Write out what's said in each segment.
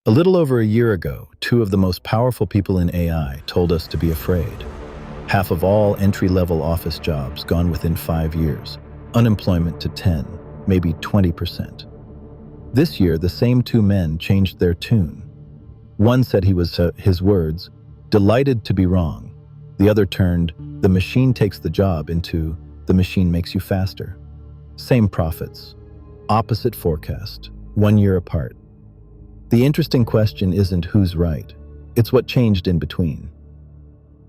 A little over a year ago, two of the most powerful people in AI told us to be afraid. Half of all entry-level office jobs gone within 5 years. Unemployment to 10, maybe 20%. This year, the same two men changed their tune. One said he was, his words, delighted to be wrong. The other turned, the machine takes the job into, the machine makes you faster. Same profits, opposite forecast, 1 year apart. The interesting question isn't who's right, it's what changed in between.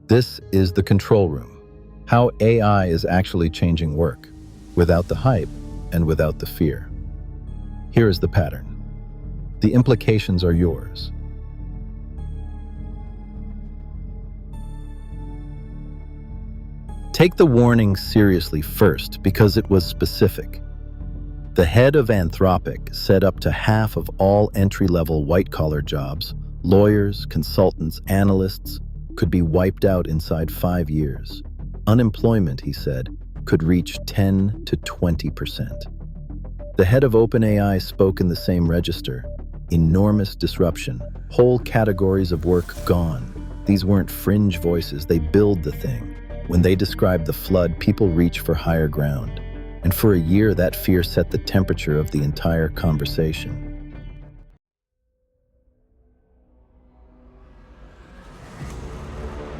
This is the control room, how AI is actually changing work, without the hype and without the fear. Here is the pattern. The implications are yours. Take the warning seriously first because it was specific. The head of Anthropic said up to half of all entry-level white-collar jobs, lawyers, consultants, analysts, could be wiped out inside 5 years. Unemployment, he said, could reach 10 to 20%. The head of OpenAI spoke in the same register. Enormous disruption, whole categories of work gone. These weren't fringe voices, they build the thing. When they described the flood, people reach for higher ground. And for a year, that fear set the temperature of the entire conversation.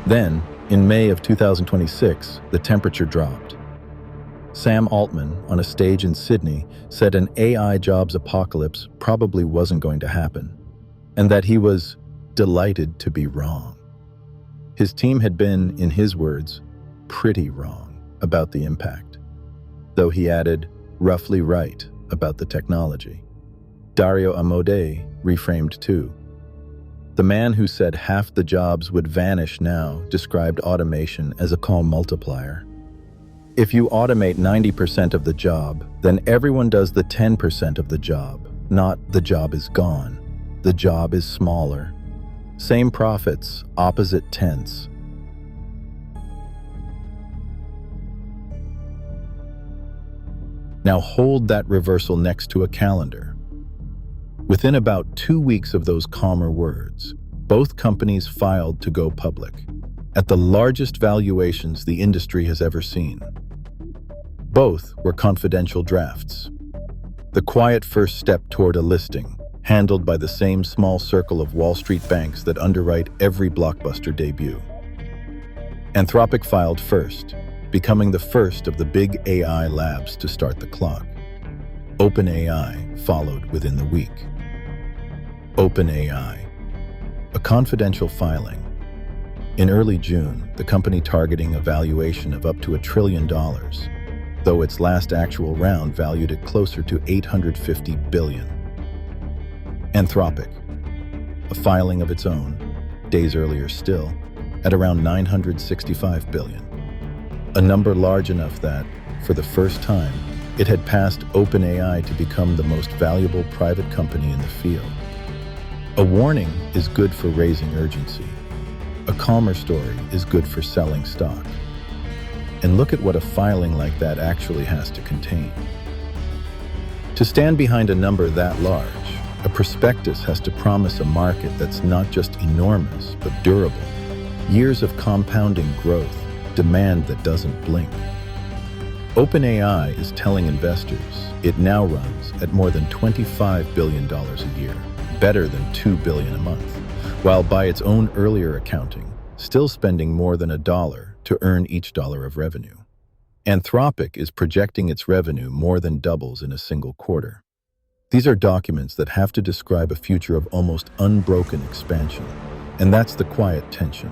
Then, in May of 2026, the temperature dropped. Sam Altman, on a stage in Sydney, said an AI jobs apocalypse probably wasn't going to happen, and that he was delighted to be wrong. His team had been, in his words, pretty wrong about the impact. Though he added, roughly right about the technology. Dario Amodei reframed too. The man who said half the jobs would vanish now described automation as a calm multiplier. If you automate 90% of the job, then everyone does the 10% of the job, not the job is gone. The job is smaller. Same profits, opposite tense. Now hold that reversal next to a calendar. Within about 2 weeks of those calmer words, both companies filed to go public, at the largest valuations the industry has ever seen. Both were confidential drafts. The quiet first step toward a listing, handled by the same small circle of Wall Street banks that underwrite every blockbuster debut. Anthropic filed first, becoming the first of the big AI labs to start the clock. OpenAI followed within the week. OpenAI, a confidential filing. In early June, the company targeting a valuation of up to $1 trillion, though its last actual round valued it closer to $850 billion. Anthropic, a filing of its own, days earlier still, at around $965 billion. A number large enough that, for the first time, it had passed OpenAI to become the most valuable private company in the field. A warning is good for raising urgency. A calmer story is good for selling stock. And look at what a filing like that actually has to contain. To stand behind a number that large, a prospectus has to promise a market that's not just enormous, but durable. Years of compounding growth, demand that doesn't blink. OpenAI is telling investors it now runs at more than $25 billion a year, better than $2 billion a month, while by its own earlier accounting, still spending more than $1 to earn each dollar of revenue. Anthropic is projecting its revenue more than doubles in a single quarter. These are documents that have to describe a future of almost unbroken expansion, and that's the quiet tension.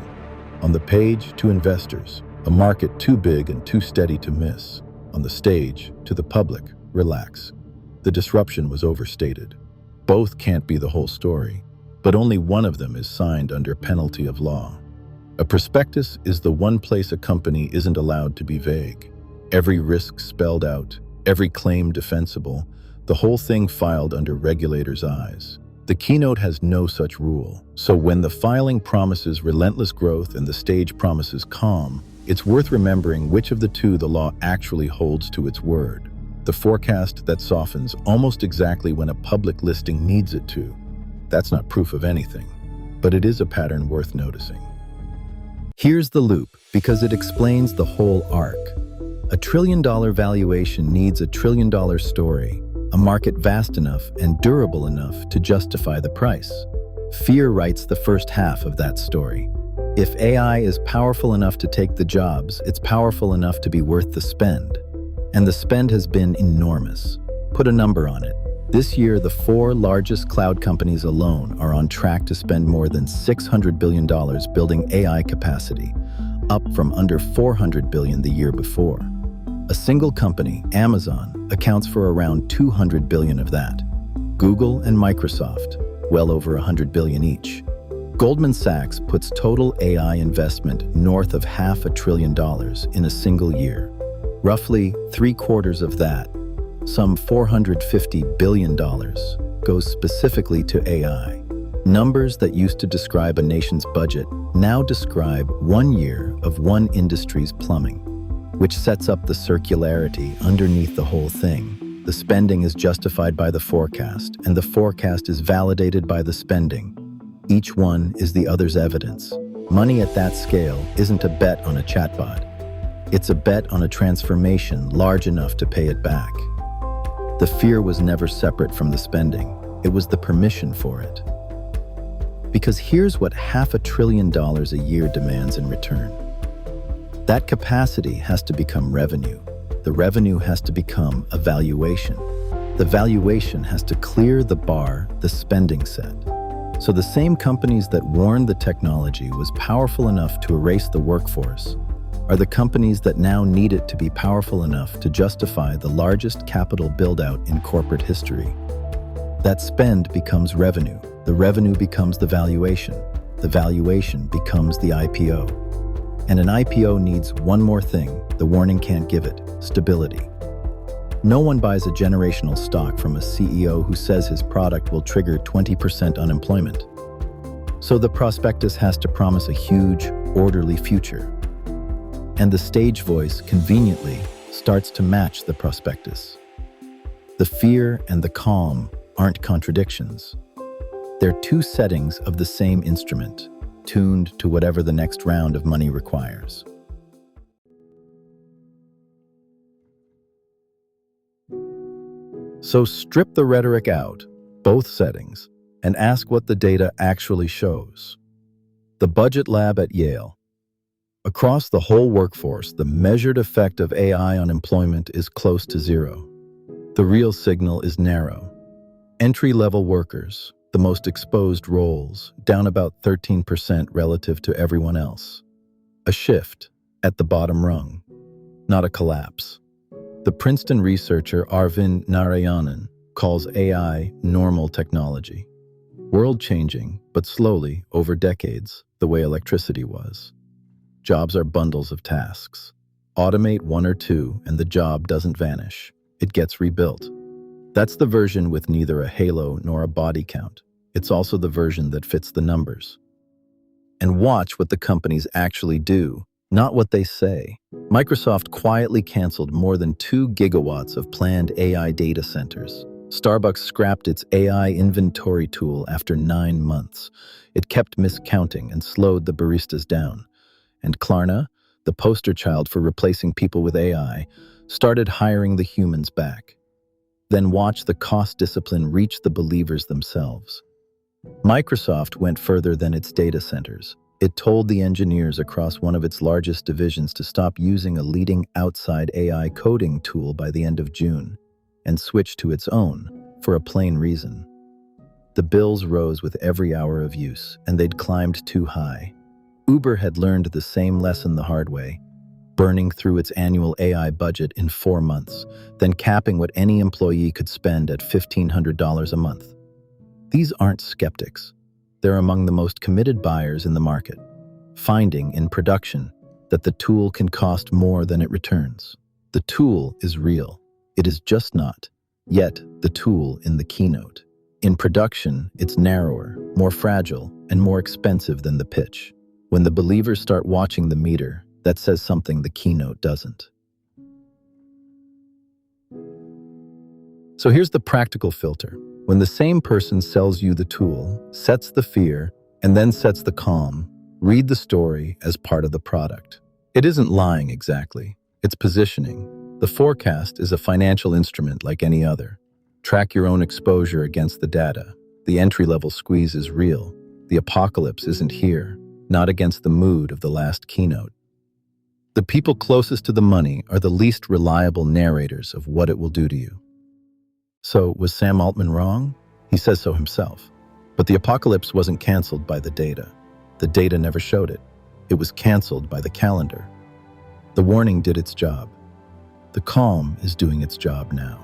On the page, to investors, a market too big and too steady to miss. On the stage, to the public, relax. The disruption was overstated. Both can't be the whole story, but only one of them is signed under penalty of law. A prospectus is the one place a company isn't allowed to be vague. Every risk spelled out, every claim defensible, the whole thing filed under regulators' eyes. The keynote has no such rule, so when the filing promises relentless growth and the stage promises calm, it's worth remembering which of the two the law actually holds to its word. The forecast that softens almost exactly when a public listing needs it to, That's not proof of anything, but it is a pattern worth noticing. Here's the loop, because it explains the whole arc. A $1 trillion valuation needs a $1 trillion story, a market vast enough and durable enough to justify the price. Fear writes the first half of that story. If AI is powerful enough to take the jobs, it's powerful enough to be worth the spend. And the spend has been enormous. Put a number on it. This year, the 4 largest cloud companies alone are on track to spend more than $600 billion building AI capacity, up from under $400 billion the year before. A single company, Amazon, accounts for around $200 billion of that. Google and Microsoft, well over $100 billion each. Goldman Sachs puts total AI investment north of $500 billion in a single year. Roughly 3/4 of that, some $450 billion, goes specifically to AI. Numbers that used to describe a nation's budget now describe 1 year of one industry's plumbing, which sets up the circularity underneath the whole thing. The spending is justified by the forecast, and the forecast is validated by the spending. Each one is the other's evidence. Money at that scale isn't a bet on a chatbot. It's a bet on a transformation large enough to pay it back. The fear was never separate from the spending. It was the permission for it. Because here's what $500 billion a year demands in return. That capacity has to become revenue. The revenue has to become a valuation. The valuation has to clear the bar the spending set. So the same companies that warned the technology was powerful enough to erase the workforce are the companies that now need it to be powerful enough to justify the largest capital build-out in corporate history. That spend becomes revenue. The revenue becomes the valuation. The valuation becomes the IPO. And an IPO needs one more thing the warning can't give it: stability. No one buys a generational stock from a CEO who says his product will trigger 20% unemployment. So the prospectus has to promise a huge, orderly future. And the stage voice, conveniently, starts to match the prospectus. The fear and the calm aren't contradictions. They're two settings of the same instrument, tuned to whatever the next round of money requires. So strip the rhetoric out, both settings, and ask what the data actually shows. The Budget Lab at Yale. Across the whole workforce, the measured effect of AI on employment is close to zero. The real signal is narrow. Entry-level workers, the most exposed roles, down about 13% relative to everyone else. A shift at the bottom rung, not a collapse. The Princeton researcher Arvind Narayanan calls AI normal technology. World-changing, but slowly, over decades, the way electricity was. Jobs are bundles of tasks. Automate one or two, and the job doesn't vanish. It gets rebuilt. That's the version with neither a halo nor a body count. It's also the version that fits the numbers. And watch what the companies actually do, not what they say. Microsoft quietly canceled more than 2 gigawatts of planned AI data centers. Starbucks scrapped its AI inventory tool after 9 months. It kept miscounting and slowed the baristas down. And Klarna, the poster child for replacing people with AI, started hiring the humans back. Then watch the cost discipline reach the believers themselves. Microsoft went further than its data centers. It told the engineers across one of its largest divisions to stop using a leading outside AI coding tool by the end of June and switch to its own for a plain reason. The bills rose with every hour of use, and they'd climbed too high. Uber had learned the same lesson the hard way, burning through its annual AI budget in 4 months, then capping what any employee could spend at $1,500 a month. These aren't skeptics. They're among the most committed buyers in the market, finding in production that the tool can cost more than it returns. The tool is real. It is just not yet the tool in the keynote. In production, it's narrower, more fragile, and more expensive than the pitch. When the believers start watching the meter, that says something the keynote doesn't. So here's the practical filter. When the same person sells you the tool, sets the fear, and then sets the calm, read the story as part of the product. It isn't lying exactly, it's positioning. The forecast is a financial instrument like any other. Track your own exposure against the data. The entry-level squeeze is real. The apocalypse isn't here, not against the mood of the last keynote. The people closest to the money are the least reliable narrators of what it will do to you. So, was Sam Altman wrong? He says so himself. But the apocalypse wasn't canceled by the data. The data never showed it. It was canceled by the calendar. The warning did its job. The calm is doing its job now.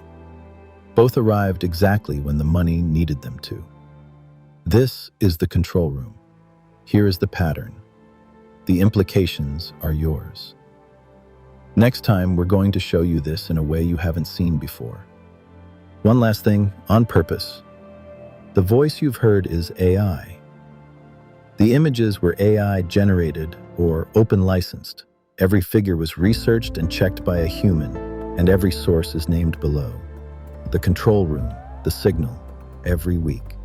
Both arrived exactly when the money needed them to. This is the control room. Here is the pattern. The implications are yours. Next time, we're going to show you this in a way you haven't seen before. One last thing, on purpose. The voice you've heard is AI. The images were AI generated or open licensed. Every figure was researched and checked by a human, and every source is named below. The control room, the signal, every week.